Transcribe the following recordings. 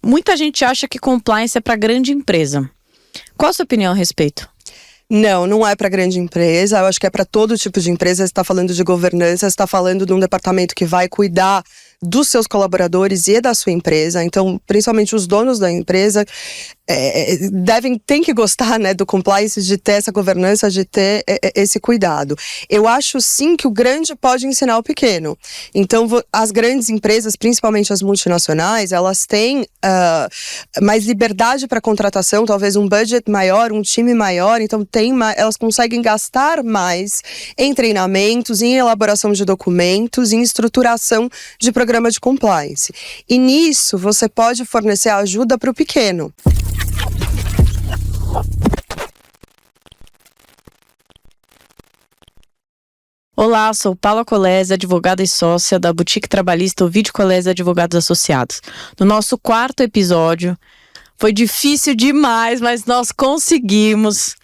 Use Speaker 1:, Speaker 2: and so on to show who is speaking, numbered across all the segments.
Speaker 1: muita gente acha que compliance é para grande empresa. Qual a sua opinião a respeito?
Speaker 2: Não é para grande empresa, eu acho que é para todo tipo de empresa. Você está falando de governança, você está falando de um departamento que vai cuidar dos seus colaboradores e da sua empresa. Então, principalmente os donos da empresa tem que gostar, né, do compliance, de ter essa governança, de ter esse cuidado. Eu acho sim que o grande pode ensinar o pequeno. Então, as grandes empresas, principalmente as multinacionais, elas têm mais liberdade para contratação, talvez um budget maior, um time maior. Então, elas conseguem gastar mais em treinamentos, em elaboração de documentos, em estruturação de programa de compliance. E nisso, você pode fornecer ajuda para o pequeno.
Speaker 1: Olá, sou Paula Colese, advogada e sócia da Boutique Trabalhista Ovidio Colese Advogados Associados. No nosso 4º episódio, foi difícil demais, mas nós conseguimos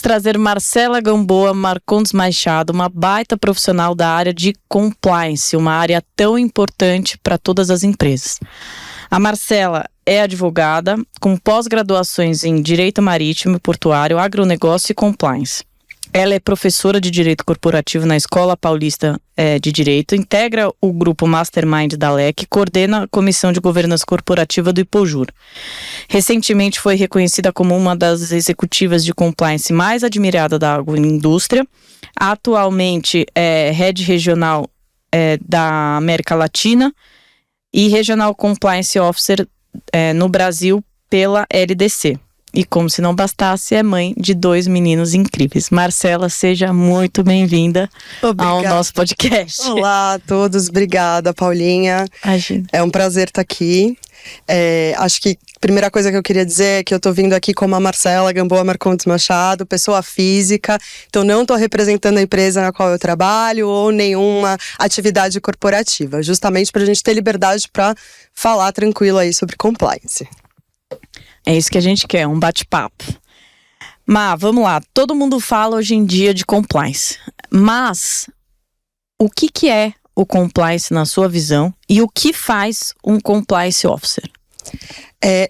Speaker 1: trazer Marcela Gamboa Marcondes Machado, uma baita profissional da área de compliance, uma área tão importante para todas as empresas. A Marcela é advogada com pós-graduações em Direito Marítimo e Portuário, Agronegócio e Compliance. Ela é professora de Direito Corporativo na Escola Paulista de Direito, integra o grupo Mastermind da LEC, coordena a Comissão de Governança Corporativa do Ipojur. Recentemente foi reconhecida como uma das executivas de compliance mais admirada da agroindústria. Atualmente é Head Regional da América Latina e Regional Compliance Officer no Brasil pela LDC. E como se não bastasse, é mãe de 2 meninos incríveis. Marcela, seja muito bem-vinda ao nosso podcast.
Speaker 2: Olá a todos, obrigada, Paulinha.
Speaker 1: Imagina.
Speaker 2: É um prazer estar aqui. Acho que a primeira coisa que eu queria dizer é que eu tô vindo aqui como a Marcela Gamboa Marcondes Machado, pessoa física, então não tô representando a empresa na qual eu trabalho ou nenhuma atividade corporativa, justamente pra gente ter liberdade para falar tranquilo aí sobre compliance.
Speaker 1: É isso que a gente quer, um bate-papo. Mas, vamos lá, todo mundo fala hoje em dia de compliance, mas o que é o compliance na sua visão e o que faz um compliance officer?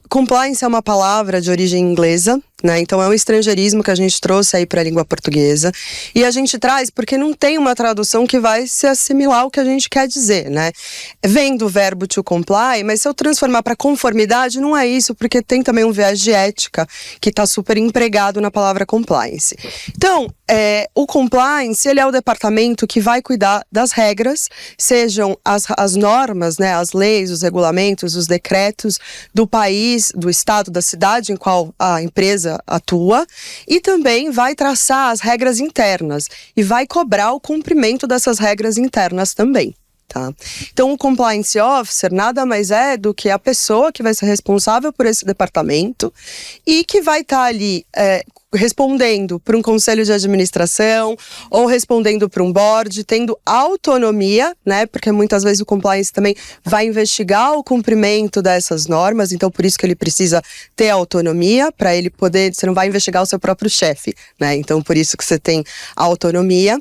Speaker 2: Compliance é uma palavra de origem inglesa, né? Então é um estrangeirismo que a gente trouxe aí para a língua portuguesa. E a gente traz porque não tem uma tradução que vai se assimilar ao que a gente quer dizer, né? Vem do verbo to comply, mas se eu transformar para conformidade, não é isso, porque tem também um viés de ética que está super empregado na palavra compliance. Então, o compliance, ele é o departamento que vai cuidar das regras, sejam as normas, né? As leis, os regulamentos, os decretos do país, do estado, da cidade em qual a empresa atua, e também vai traçar as regras internas e vai cobrar o cumprimento dessas regras internas também. Tá? Então, o Compliance Officer nada mais é do que a pessoa que vai ser responsável por esse departamento e que vai estar ali respondendo para um conselho de administração ou respondendo para um board, tendo autonomia, né? Porque muitas vezes o compliance também vai investigar o cumprimento dessas normas, então por isso que ele precisa ter autonomia para ele poder, você não vai investigar o seu próprio chefe, né? Então por isso que você tem autonomia.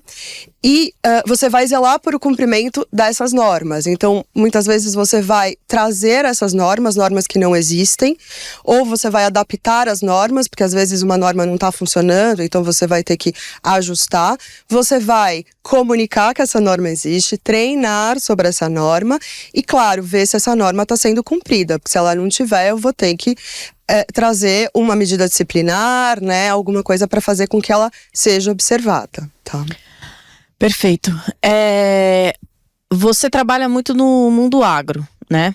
Speaker 2: E você vai zelar por o cumprimento dessas normas. Então, muitas vezes você vai trazer essas normas que não existem, ou você vai adaptar as normas, porque às vezes uma norma não está funcionando, então você vai ter que ajustar. Você vai comunicar que essa norma existe, treinar sobre essa norma e, claro, ver se essa norma está sendo cumprida, porque se ela não tiver, eu vou ter que trazer uma medida disciplinar, né, alguma coisa para fazer com que ela seja observada, tá?
Speaker 1: Perfeito. Você trabalha muito no mundo agro, né?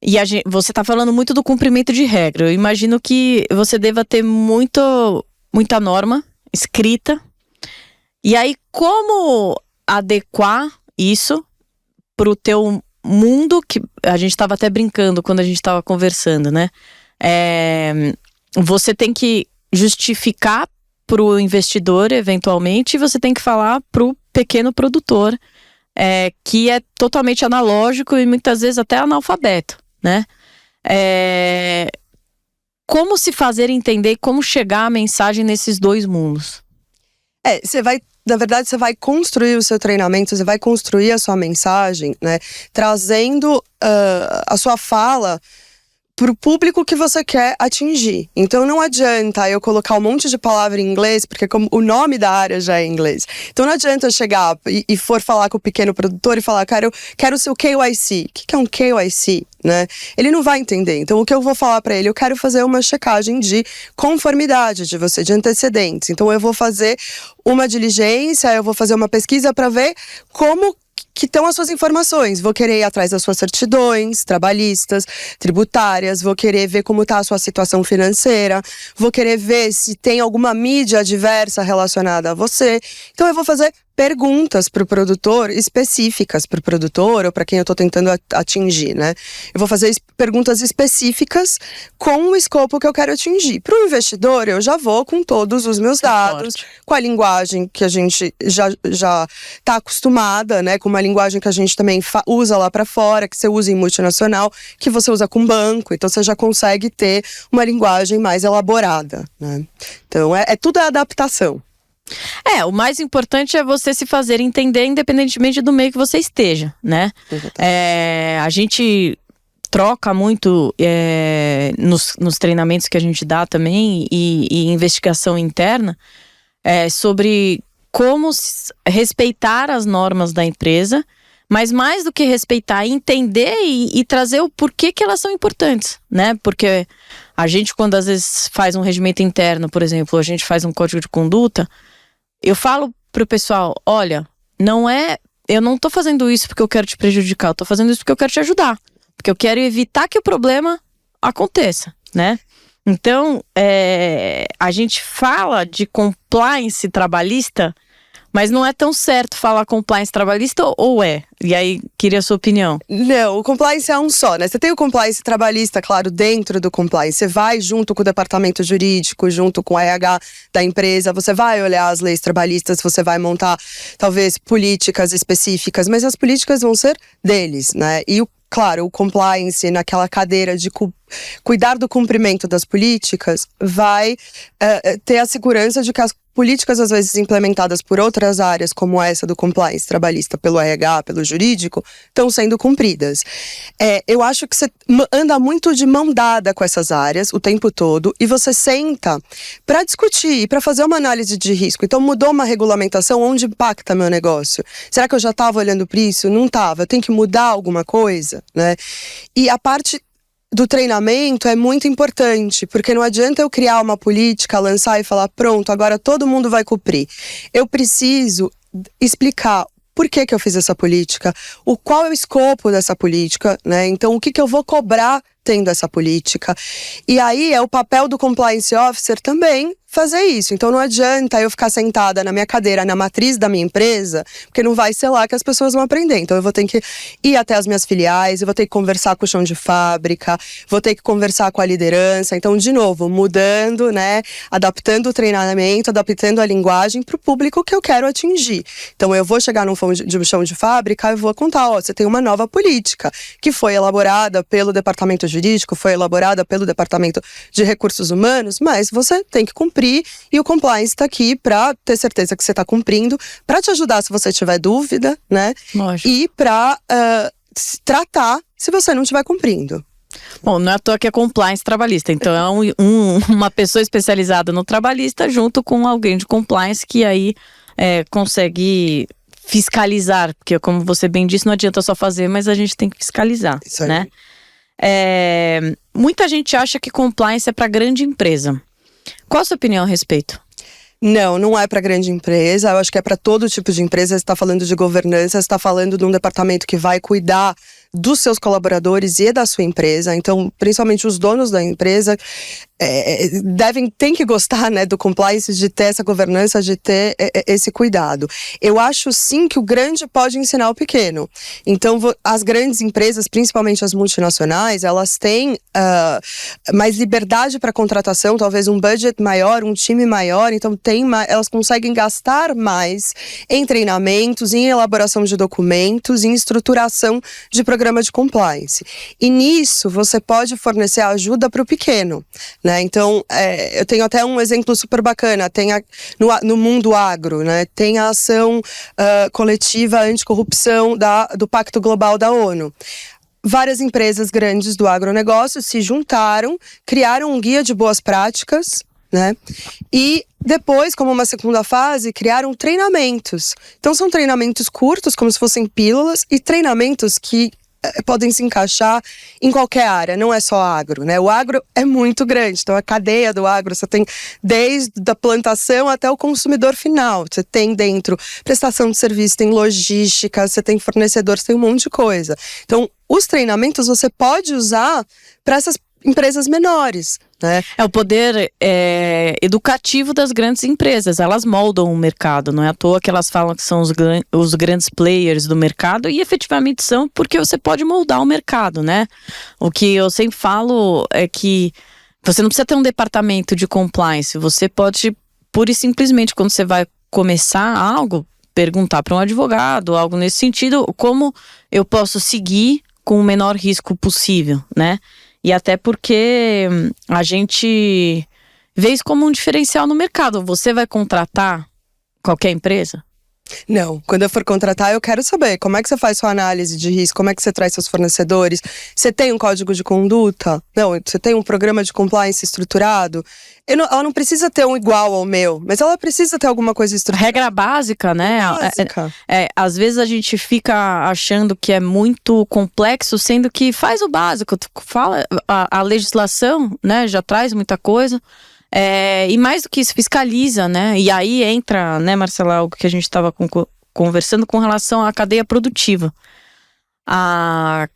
Speaker 1: E você está falando muito do cumprimento de regra. Eu imagino que você deva ter muita norma escrita. E aí, como adequar isso para o teu mundo, que a gente estava até brincando quando a gente estava conversando, né? Você tem que justificar para o investidor, eventualmente, e você tem que falar para o pequeno produtor, que é totalmente analógico e muitas vezes até analfabeto, né? Como se fazer entender, como chegar a mensagem nesses dois mundos?
Speaker 2: Na verdade, você vai construir o seu treinamento, você vai construir a sua mensagem, né? Trazendo a sua fala para o público que você quer atingir. Então não adianta eu colocar um monte de palavra em inglês, porque como o nome da área já é em inglês. Então não adianta eu chegar e for falar com o pequeno produtor e falar, cara, eu quero o seu KYC. O que é um KYC? Né? Ele não vai entender. Então o que eu vou falar para ele? Eu quero fazer uma checagem de conformidade de você, de antecedentes. Então eu vou fazer uma diligência, eu vou fazer uma pesquisa para ver como que estão as suas informações. Vou querer ir atrás das suas certidões trabalhistas, tributárias, vou querer ver como está a sua situação financeira, vou querer ver se tem alguma mídia adversa relacionada a você. Então eu vou fazer perguntas para o produtor, específicas para o produtor ou para quem eu estou tentando atingir, né? Eu vou fazer perguntas específicas com o escopo que eu quero atingir. Para o investidor, eu já vou com todos os meus dados, com a linguagem que a gente já está acostumada, né? Com uma linguagem que a gente também usa lá para fora, que você usa em multinacional, que você usa com banco. Então, você já consegue ter uma linguagem mais elaborada, né? Então, tudo é adaptação.
Speaker 1: O mais importante é você se fazer entender independentemente do meio que você esteja, né? A gente troca muito nos treinamentos que a gente dá também e investigação interna sobre como respeitar as normas da empresa, mas mais do que respeitar, entender e trazer o porquê que elas são importantes, né? Porque a gente, quando às vezes faz um regimento interno, por exemplo, a gente faz um código de conduta, eu falo pro pessoal, olha, eu não tô fazendo isso porque eu quero te prejudicar, eu tô fazendo isso porque eu quero te ajudar. Porque eu quero evitar que o problema aconteça, né? Então, a gente fala de compliance trabalhista, mas não é tão certo falar compliance trabalhista ou é? E aí, queria a sua opinião.
Speaker 2: Não, o compliance é um só, né? Você tem o compliance trabalhista, claro, dentro do compliance. Você vai junto com o departamento jurídico, junto com o RH da empresa, você vai olhar as leis trabalhistas, você vai montar, talvez, políticas específicas, mas as políticas vão ser deles, né? E claro, o compliance naquela cadeira de cuidar do cumprimento das políticas vai ter a segurança de que as políticas, às vezes, implementadas por outras áreas, como essa do compliance trabalhista pelo RH, pelo jurídico, estão sendo cumpridas. Eu acho que você anda muito de mão dada com essas áreas o tempo todo e você senta para discutir, para fazer uma análise de risco. Então, mudou uma regulamentação, onde impacta meu negócio? Será que eu já estava olhando para isso? Não estava. Eu tenho que mudar alguma coisa, né? E a parte do treinamento é muito importante, porque não adianta eu criar uma política, lançar e falar, pronto, agora todo mundo vai cumprir. Eu preciso explicar por que eu fiz essa política, qual é o escopo dessa política, né? Então, o que eu vou cobrar tendo essa política. E aí é o papel do compliance officer também fazer isso. Então não adianta eu ficar sentada na minha cadeira, na matriz da minha empresa, porque não vai ser lá que as pessoas vão aprender. Então eu vou ter que ir até as minhas filiais, eu vou ter que conversar com o chão de fábrica, vou ter que conversar com a liderança. Então, de novo, mudando, né? Adaptando o treinamento, adaptando a linguagem para o público que eu quero atingir. Então eu vou chegar num chão de fábrica e vou contar, você tem uma nova política que foi elaborada pelo departamento jurídico, foi elaborada pelo departamento de recursos humanos, mas você tem que cumprir e o compliance está aqui para ter certeza que você está cumprindo, para te ajudar se você tiver dúvida, né?
Speaker 1: Lógico.
Speaker 2: E para tratar se você não estiver cumprindo.
Speaker 1: Bom, não é à toa que é compliance trabalhista, então é uma pessoa especializada no trabalhista junto com alguém de compliance que aí consegue fiscalizar, porque como você bem disse, não adianta só fazer, mas a gente tem que fiscalizar,
Speaker 2: isso aí,
Speaker 1: né? Muita gente acha que compliance é para grande empresa. Qual a sua opinião a respeito?
Speaker 2: Não é para grande empresa, eu acho que é para todo tipo de empresa. Você está falando de governança, você está falando de um departamento que vai cuidar dos seus colaboradores e da sua empresa. Então, principalmente os donos da empresa tem que gostar, né, do compliance, de ter essa governança, de ter esse cuidado. Eu acho sim que o grande pode ensinar o pequeno. Então, as grandes empresas, principalmente as multinacionais, elas têm mais liberdade para contratação, talvez um budget maior, um time maior. Então, elas conseguem gastar mais em treinamentos, em elaboração de documentos, em estruturação de programas programa de compliance. E nisso, você pode fornecer ajuda para o pequeno, né? Então, eu tenho até um exemplo super bacana. No mundo agro, né? Tem a ação coletiva anticorrupção do Pacto Global da ONU. Várias empresas grandes do agronegócio se juntaram, criaram um guia de boas práticas, né? E depois, como uma segunda fase, criaram treinamentos. Então são treinamentos curtos, como se fossem pílulas, e treinamentos que podem se encaixar em qualquer área, não é só agro, né? O agro é muito grande, então a cadeia do agro, você tem desde a plantação até o consumidor final. Você tem dentro prestação de serviço, tem logística, você tem fornecedor, você tem um monte de coisa. Então, os treinamentos você pode usar para essas empresas menores, né?
Speaker 1: É o poder educativo das grandes empresas. Elas moldam o mercado. Não é à toa que elas falam que são os grandes players do mercado, e efetivamente são, porque você pode moldar o mercado, né? O que eu sempre falo é que você não precisa ter um departamento de compliance. Você pode, pura e simplesmente, quando você vai começar algo, perguntar para um advogado, algo nesse sentido, como eu posso seguir com o menor risco possível, né? E até porque a gente vê isso como um diferencial no mercado. Você vai contratar qualquer empresa?
Speaker 2: Não, quando eu for contratar, eu quero saber como é que você faz sua análise de risco, como é que você traz seus fornecedores, você tem um código de conduta? Não, você tem um programa de compliance estruturado? Ela não precisa ter um igual ao meu, mas ela precisa ter alguma coisa estruturada.
Speaker 1: Regra básica, né?
Speaker 2: Básica.
Speaker 1: Às vezes a gente fica achando que é muito complexo, sendo que faz o básico. Fala, a legislação, né, já traz muita coisa. E mais do que isso, fiscaliza, né? E aí entra, né, Marcela, algo que a gente estava conversando com relação à cadeia produtiva. A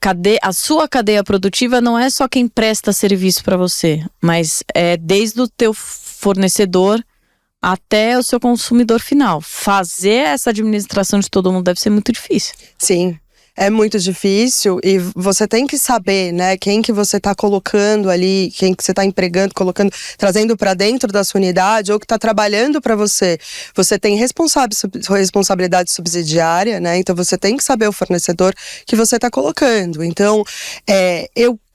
Speaker 1: sua cadeia produtiva não é só quem presta serviço para você, mas é desde o teu fornecedor até o seu consumidor final. Fazer essa administração de todo mundo deve ser muito difícil.
Speaker 2: Sim. É muito difícil e você tem que saber, né, quem que você está colocando ali, quem que você está empregando, colocando, trazendo para dentro da sua unidade ou que está trabalhando para você. Você tem responsabilidade subsidiária, né? Então você tem que saber o fornecedor que você está colocando. Então,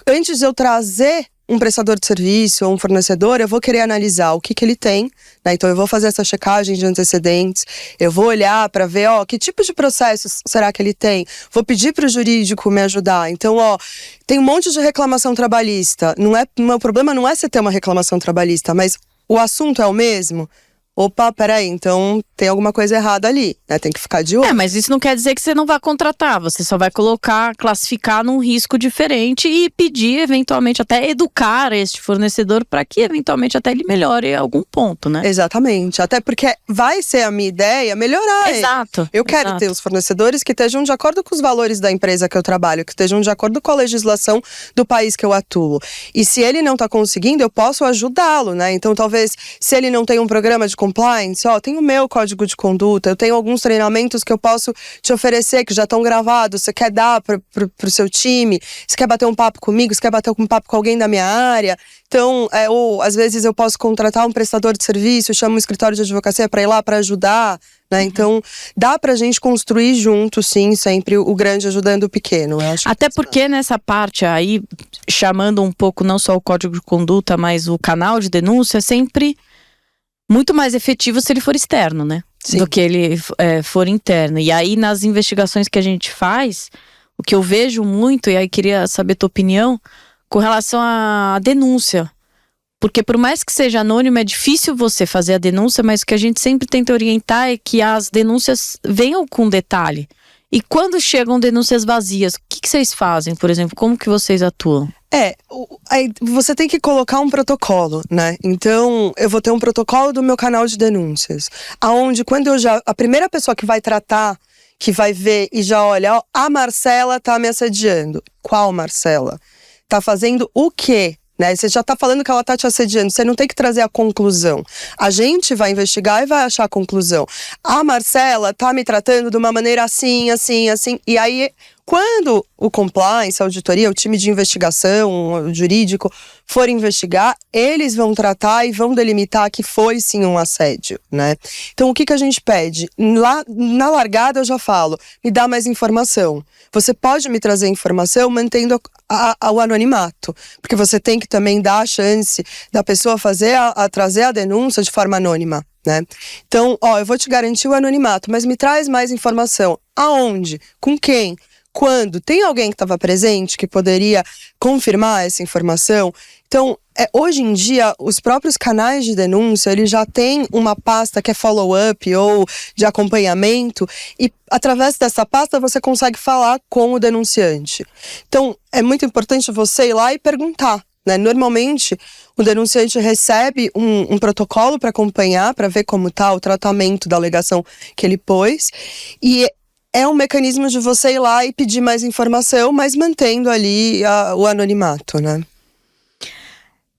Speaker 2: antes de eu trazer um prestador de serviço ou um fornecedor, eu vou querer analisar o que ele tem, né? Então eu vou fazer essa checagem de antecedentes, eu vou olhar para ver, que tipo de processos será que ele tem? Vou pedir para o jurídico me ajudar. Então, tem um monte de reclamação trabalhista. O problema não é você ter uma reclamação trabalhista, mas o assunto é o mesmo? Opa, peraí, então tem alguma coisa errada ali, né? Tem que ficar de olho.
Speaker 1: Mas isso não quer dizer que você não vai contratar, você só vai classificar num risco diferente e pedir, eventualmente, até educar este fornecedor para que, eventualmente, até ele melhore em algum ponto, né?
Speaker 2: Exatamente, até porque vai ser a minha ideia melhorar.
Speaker 1: Exato.
Speaker 2: Eu quero ter os fornecedores que estejam de acordo com os valores da empresa que eu trabalho, que estejam de acordo com a legislação do país que eu atuo. E se ele não está conseguindo, eu posso ajudá-lo, né? Então, talvez, se ele não tem um programa de compliance, tem o meu código de conduta, eu tenho alguns treinamentos que eu posso te oferecer, que já estão gravados, você quer dar pro seu time, você quer bater um papo comigo, você quer bater um papo com alguém da minha área. Então, ou às vezes eu posso contratar um prestador de serviço, chamo um escritório de advocacia para ir lá para ajudar, né? Então, dá pra gente construir junto, sim, sempre o grande ajudando o pequeno. Eu acho
Speaker 1: até porque nessa parte aí, chamando um pouco não só o código de conduta, mas o canal de denúncia, é sempre muito mais efetivo se ele for externo, né?
Speaker 2: Sim.
Speaker 1: Do que ele for interno. E aí, nas investigações que a gente faz, o que eu vejo muito, e aí queria saber tua opinião, com relação à denúncia. Porque por mais que seja anônimo, é difícil você fazer a denúncia, mas o que a gente sempre tenta orientar é que as denúncias venham com detalhe. E quando chegam denúncias vazias, o que vocês fazem, por exemplo? Como que vocês atuam?
Speaker 2: Você tem que colocar um protocolo, né? Então, eu vou ter um protocolo do meu canal de denúncias, aonde a primeira pessoa que vai tratar, que vai ver e já olha, a Marcela tá me assediando. Qual Marcela? Tá fazendo o quê? Né? Você já tá falando que ela tá te assediando, você não tem que trazer a conclusão. A gente vai investigar e vai achar a conclusão. A Marcela tá me tratando de uma maneira assim, assim, assim. E aí, Quando o compliance, a auditoria, o time de investigação, o jurídico, for investigar, eles vão tratar e vão delimitar que foi sim um assédio, né? Então o que a gente pede? Lá na largada eu já falo, me dá mais informação. Você pode me trazer informação mantendo o anonimato, porque você tem que também dar a chance da pessoa trazer a denúncia de forma anônima, né? Então, eu vou te garantir o anonimato, mas me traz mais informação. Aonde? Com quem? Quando? Tem alguém que estava presente que poderia confirmar essa informação? Então, hoje em dia, os próprios canais de denúncia, eles já têm uma pasta que é follow-up ou de acompanhamento, e através dessa pasta você consegue falar com o denunciante. Então, é muito importante você ir lá e perguntar, né? Normalmente, o denunciante recebe um protocolo para acompanhar, para ver como está o tratamento da alegação que ele pôs, e é um mecanismo de você ir lá e pedir mais informação, mas mantendo ali o anonimato, né?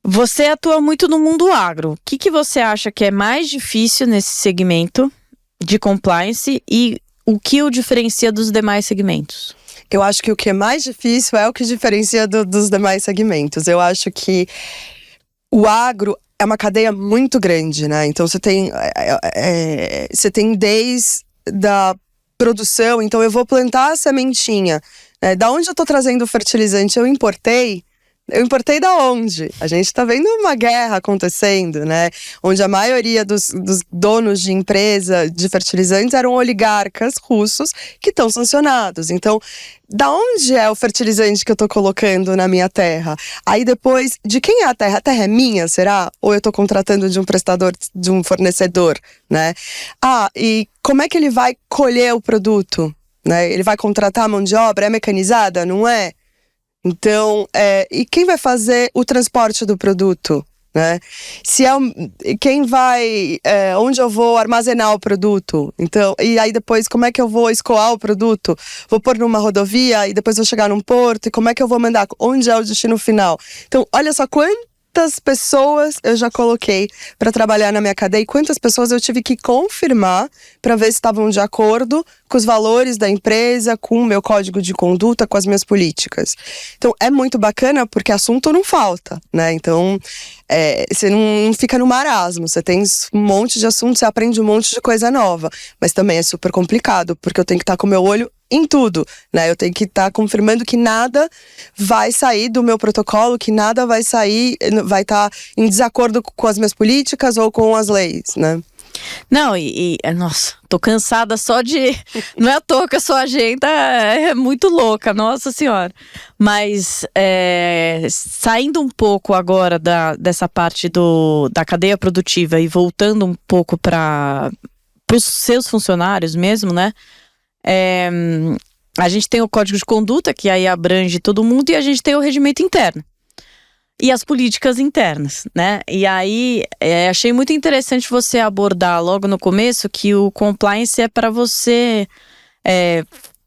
Speaker 1: Você atua muito no mundo agro. O que você acha que é mais difícil nesse segmento de compliance e o que o diferencia dos demais segmentos?
Speaker 2: Eu acho que o que é mais difícil é o que diferencia dos demais segmentos. Eu acho que o agro é uma cadeia muito grande, né? Então você tem desde a produção, então eu vou plantar a sementinha, né? Da onde eu tô trazendo o fertilizante? Eu importei da onde? A gente tá vendo uma guerra acontecendo, né? Onde a maioria dos donos de empresa de fertilizantes eram oligarcas russos que estão sancionados. Então, da onde é o fertilizante que eu tô colocando na minha terra? Aí depois, de quem é a terra? A terra é minha, será? Ou eu tô contratando de um prestador, de um fornecedor, né? E como é que ele vai colher o produto, né? Ele vai contratar a mão de obra? É mecanizada? Não é? Então, e quem vai fazer o transporte do produto, né? Quem vai, onde eu vou armazenar o produto? Então, e aí depois, como é que eu vou escoar o produto? Vou pôr numa rodovia e depois vou chegar num porto? E como é que eu vou mandar? Onde é o destino final? Então, olha só quantas pessoas eu já coloquei para trabalhar na minha cadeia e quantas pessoas eu tive que confirmar para ver se estavam de acordo com os valores da empresa, com o meu código de conduta, com as minhas políticas. Então, é muito bacana porque assunto não falta, né? Então, você não fica no marasmo, você tem um monte de assuntos, você aprende um monte de coisa nova, mas também é super complicado, porque eu tenho que estar com o meu olho em tudo, né? Eu tenho que estar confirmando que nada vai sair do meu protocolo, que nada vai estar em desacordo com as minhas políticas ou com as leis, né?
Speaker 1: Não, nossa, tô cansada só de... Não é à toa que a sua agenda é muito louca, nossa senhora. Mas saindo um pouco agora dessa parte da cadeia produtiva e voltando um pouco para os seus funcionários mesmo, né? A gente tem o código de conduta, que aí abrange todo mundo, e a gente tem o regimento interno. E as políticas internas, né? E aí, achei muito interessante você abordar logo no começo que o compliance é para você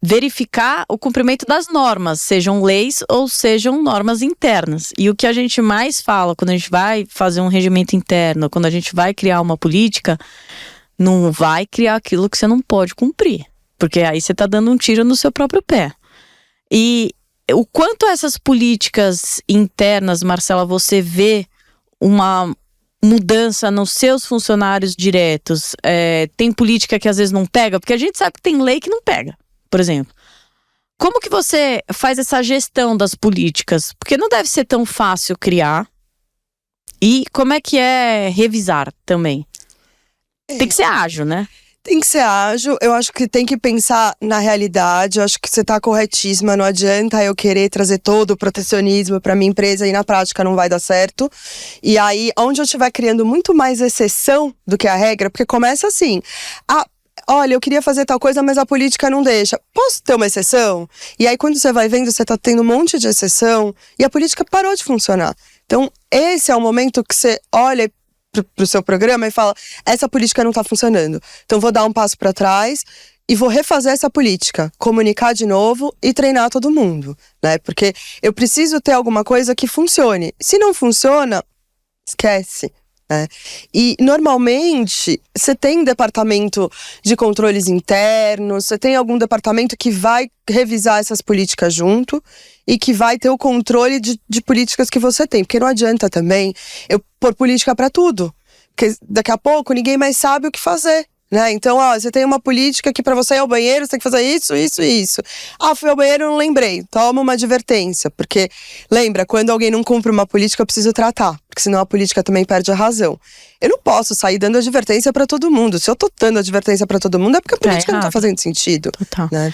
Speaker 1: verificar o cumprimento das normas, sejam leis ou sejam normas internas. E o que a gente mais fala quando a gente vai fazer um regimento interno, quando a gente vai criar uma política, não vai criar aquilo que você não pode cumprir. Porque aí você tá dando um tiro no seu próprio pé. E o quanto essas políticas internas, Marcela, você vê uma mudança nos seus funcionários diretos? Tem política que às vezes não pega? Porque a gente sabe que tem lei que não pega, por exemplo. Como que você faz essa gestão das políticas? Porque não deve ser tão fácil criar. E como é que é revisar também? Tem que ser ágil, né?
Speaker 2: Tem que ser ágil, eu acho que tem que pensar na realidade, eu acho que você tá corretíssima, não adianta eu querer trazer todo o protecionismo pra minha empresa e na prática não vai dar certo. E aí, onde eu estiver criando muito mais exceção do que a regra, porque começa assim, olha, eu queria fazer tal coisa, mas a política não deixa. Posso ter uma exceção? E aí, quando você vai vendo, você tá tendo um monte de exceção e a política parou de funcionar. Então, esse é o momento que você olha pro seu programa e fala, essa política não tá funcionando. Então vou dar um passo para trás e vou refazer essa política, comunicar de novo e treinar todo mundo, né? Porque eu preciso ter alguma coisa que funcione. Se não funciona, esquece, né? E normalmente você tem departamento de controles internos, você tem algum departamento que vai revisar essas políticas junto e que vai ter o controle de políticas que você tem, porque não adianta também eu pôr política para tudo, porque daqui a pouco ninguém mais sabe o que fazer. Né? Então, você tem uma política que para você ir ao banheiro você tem que fazer isso, isso e isso. Fui ao banheiro e não lembrei. Toma uma advertência, porque lembra, quando alguém não cumpre uma política eu preciso tratar, porque senão a política também perde a razão. Eu não posso sair dando advertência para todo mundo. Se eu tô dando advertência para todo mundo é porque a política não tá fazendo sentido.
Speaker 1: Total.
Speaker 2: Né?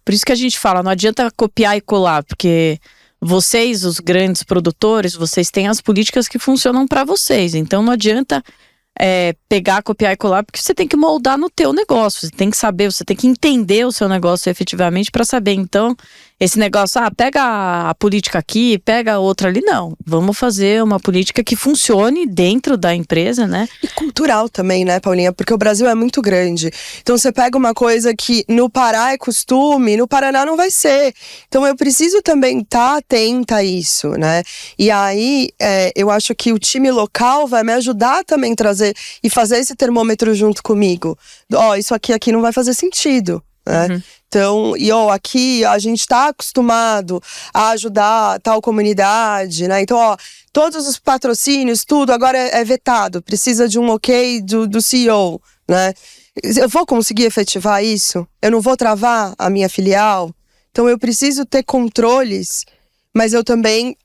Speaker 1: Por isso que a gente fala, não adianta copiar e colar, porque vocês, os grandes produtores, vocês têm as políticas que funcionam para vocês. Então não adianta pegar, copiar e colar, porque você tem que moldar no teu negócio, você tem que saber, você tem que entender o seu negócio efetivamente para saber. Então, esse negócio, pega a política aqui, pega a outra ali, não. Vamos fazer uma política que funcione dentro da empresa, né?
Speaker 2: E cultural também, né, Paulinha? Porque o Brasil é muito grande. Então você pega uma coisa que no Pará é costume, no Paraná não vai ser. Então eu preciso também estar atenta a isso, né? E aí, eu acho que o time local vai me ajudar também a trazer e fazer esse termômetro junto comigo. Isso aqui não vai fazer sentido. Né? Uhum. Então, aqui a gente tá acostumado a ajudar tal comunidade, né? Então, todos os patrocínios, tudo agora é vetado, precisa de um ok do CEO, né? Eu vou conseguir efetivar isso? Eu não vou travar a minha filial? Então, eu preciso ter controles, mas eu também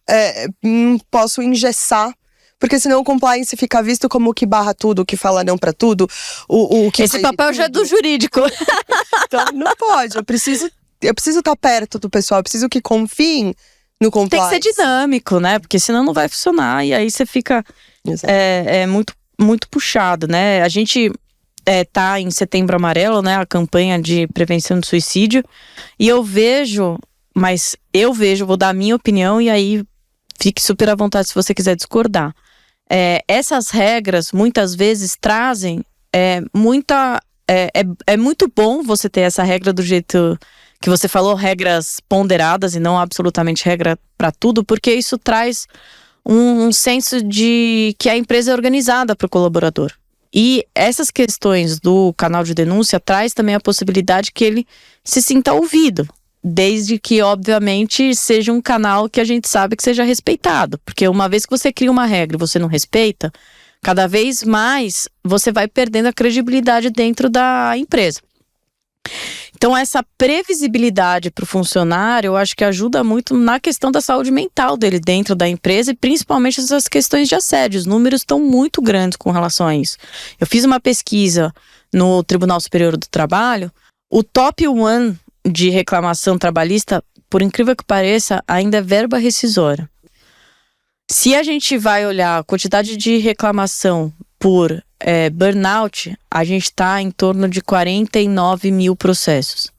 Speaker 2: não posso engessar. Porque senão o compliance fica visto como o que barra tudo, o que fala não pra tudo, o que...
Speaker 1: Esse papel já é do jurídico.
Speaker 2: Então, não pode. Eu preciso estar perto do pessoal, eu preciso que confiem no compliance.
Speaker 1: Tem que ser dinâmico, né? Porque senão não vai funcionar. E aí você fica muito, muito puxado, né? A gente tá em Setembro Amarelo, né? A campanha de prevenção de suicídio. E eu vejo, vou dar a minha opinião e aí fique super à vontade se você quiser discordar. Essas regras muitas vezes trazem é muito bom você ter essa regra do jeito que você falou, regras ponderadas e não absolutamente regra para tudo, porque isso traz um senso de que a empresa é organizada para o colaborador. E essas questões do canal de denúncia traz também a possibilidade que ele se sinta ouvido. Desde que, obviamente, seja um canal que a gente sabe que seja respeitado. Porque uma vez que você cria uma regra e você não respeita, cada vez mais você vai perdendo a credibilidade dentro da empresa. Então, essa previsibilidade para o funcionário, eu acho que ajuda muito na questão da saúde mental dele dentro da empresa e principalmente essas questões de assédio. Os números estão muito grandes com relação a isso. Eu fiz uma pesquisa no Tribunal Superior do Trabalho. O top 1 de reclamação trabalhista, por incrível que pareça, ainda é verba rescisória. Se a gente vai olhar a quantidade de reclamação por burnout, a gente está em torno de 49 mil processos.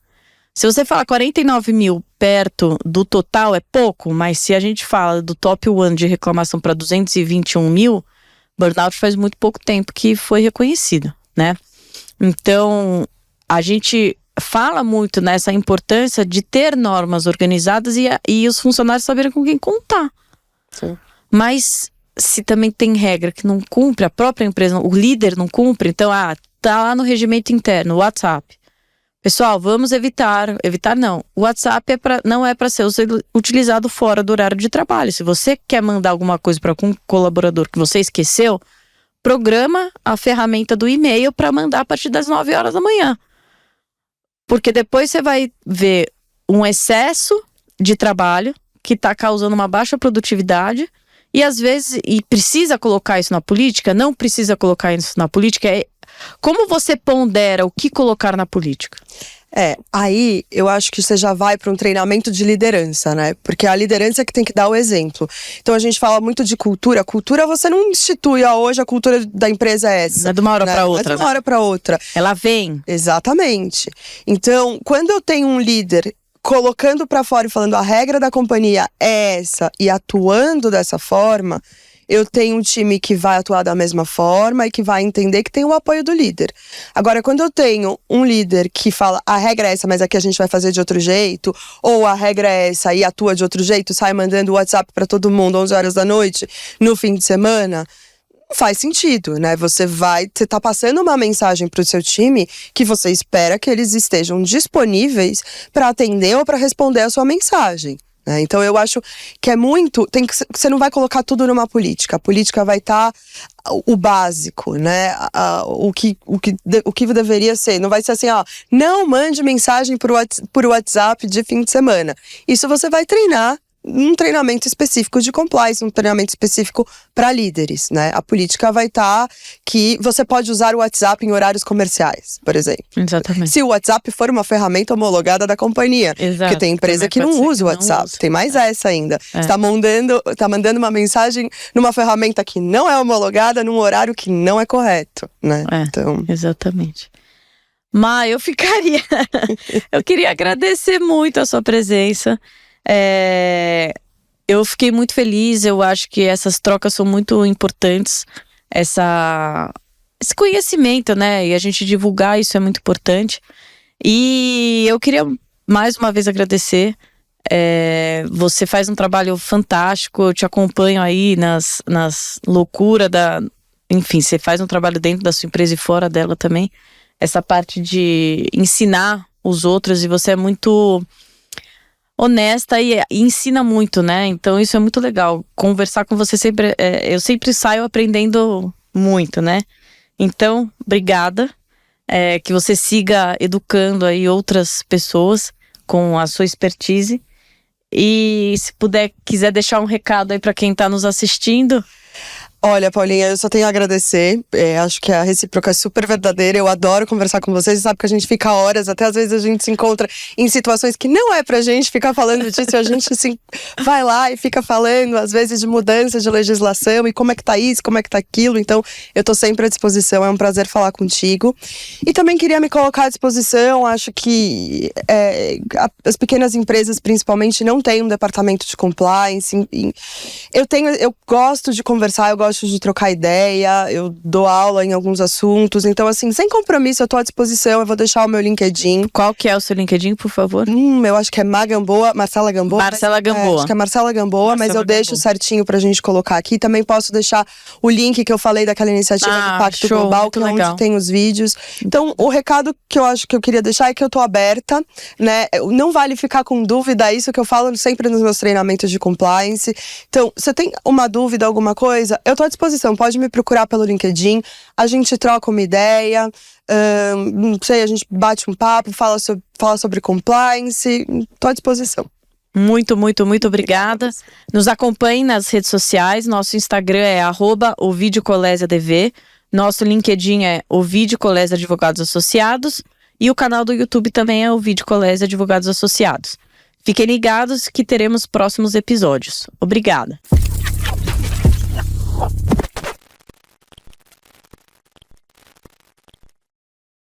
Speaker 1: Se você fala 49 mil perto do total é pouco, mas se a gente fala do top 1 de reclamação para 221 mil, burnout faz muito pouco tempo que foi reconhecido, né? Então, a gente fala muito nessa importância de ter normas organizadas e os funcionários saberem com quem contar.
Speaker 2: Sim.
Speaker 1: Mas se também tem regra que não cumpre, a própria empresa, o líder não cumpre, então tá lá no regimento interno, o WhatsApp. Pessoal, vamos evitar não. O WhatsApp não é para ser utilizado fora do horário de trabalho. Se você quer mandar alguma coisa para um colaborador que você esqueceu, programa a ferramenta do e-mail para mandar a partir das 9 horas da manhã. Porque depois você vai ver um excesso de trabalho que está causando uma baixa produtividade e às vezes, precisa colocar isso na política, não precisa colocar isso na política. Como você pondera o que colocar na política?
Speaker 2: Aí eu acho que você já vai para um treinamento de liderança, né? Porque a liderança é que tem que dar o exemplo. Então a gente fala muito de cultura. Cultura você não institui, hoje a cultura da empresa é essa.
Speaker 1: Não é de uma hora para outra.
Speaker 2: É de uma hora para outra.
Speaker 1: Ela vem.
Speaker 2: Exatamente. Então, quando eu tenho um líder colocando para fora e falando a regra da companhia é essa e atuando dessa forma, eu tenho um time que vai atuar da mesma forma e que vai entender que tem o apoio do líder. Agora, quando eu tenho um líder que fala a regra é essa, mas aqui a gente vai fazer de outro jeito, ou a regra é essa e atua de outro jeito, sai mandando WhatsApp para todo mundo 11 horas da noite, no fim de semana, faz sentido, né? Você tá passando uma mensagem pro seu time que você espera que eles estejam disponíveis para atender ou para responder a sua mensagem. Então eu acho que é muito. Você não vai colocar tudo numa política. A política vai estar o básico, né? O que deveria ser. Não vai ser assim, não mande mensagem por WhatsApp de fim de semana. Isso você vai treinar um treinamento específico de compliance, um treinamento específico para líderes, né? A política vai estar que você pode usar o WhatsApp em horários comerciais, por exemplo.
Speaker 1: Exatamente.
Speaker 2: Se o WhatsApp for uma ferramenta homologada da companhia.
Speaker 1: Exato.
Speaker 2: Porque tem empresa que não usa o WhatsApp. Tem mais essa ainda. Você tá mandando uma mensagem numa ferramenta que não é homologada, num horário que não é correto, né?
Speaker 1: Então... Exatamente. Má, eu queria agradecer muito a sua presença. Eu fiquei muito feliz. Eu acho que essas trocas são muito importantes. Esse conhecimento, né? E a gente divulgar isso é muito importante. E eu queria mais uma vez agradecer. Você faz um trabalho fantástico. Eu te acompanho aí nas loucuras enfim, você faz um trabalho dentro da sua empresa e fora dela também. Essa parte de ensinar os outros, e você é muito honesta e ensina muito, né? Então isso é muito legal. Conversar com você sempre, eu sempre saio aprendendo muito, né? Então, obrigada. Que você siga educando aí outras pessoas com a sua expertise. E se quiser deixar um recado aí para quem tá nos assistindo.
Speaker 2: Olha, Paulinha, eu só tenho a agradecer. Acho que a recíproca é super verdadeira. Eu adoro conversar com vocês. Você sabe que a gente fica horas, até às vezes a gente se encontra em situações que não é pra gente ficar falando disso. A gente assim, vai lá e fica falando, às vezes, de mudança de legislação e como é que tá isso, como é que tá aquilo. Então, eu tô sempre à disposição. É um prazer falar contigo. E também queria me colocar à disposição. Acho que as pequenas empresas, principalmente, não têm um departamento de compliance. Eu gosto de conversar, eu gosto de trocar ideia, eu dou aula em alguns assuntos, então assim, sem compromisso, eu tô à disposição. Eu vou deixar o meu LinkedIn.
Speaker 1: Qual que é o seu LinkedIn, por favor?
Speaker 2: Eu acho que é Marcela Gamboa.
Speaker 1: Marcela Gamboa.
Speaker 2: Acho que é Marcela Gamboa, mas eu deixo certinho pra gente colocar aqui. Também posso deixar o link que eu falei daquela iniciativa do Pacto Global, que é onde tem os vídeos. Então, o recado que eu acho que eu queria deixar é que eu tô aberta, né? Não vale ficar com dúvida, é isso que eu falo sempre nos meus treinamentos de compliance. Então, você tem uma dúvida, alguma coisa, eu tô à disposição, pode me procurar pelo LinkedIn, a gente troca uma ideia, não sei, a gente bate um papo, fala sobre compliance, tô à disposição.
Speaker 1: Muito, muito, muito obrigada. Nos acompanhe nas redes sociais, nosso Instagram é @ovidcolésiadv, nosso LinkedIn é Ovidio Colésia Advogados Associados e o canal do YouTube também é Ovidio Colésia Advogados Associados. Fiquem ligados que teremos próximos episódios. Obrigada.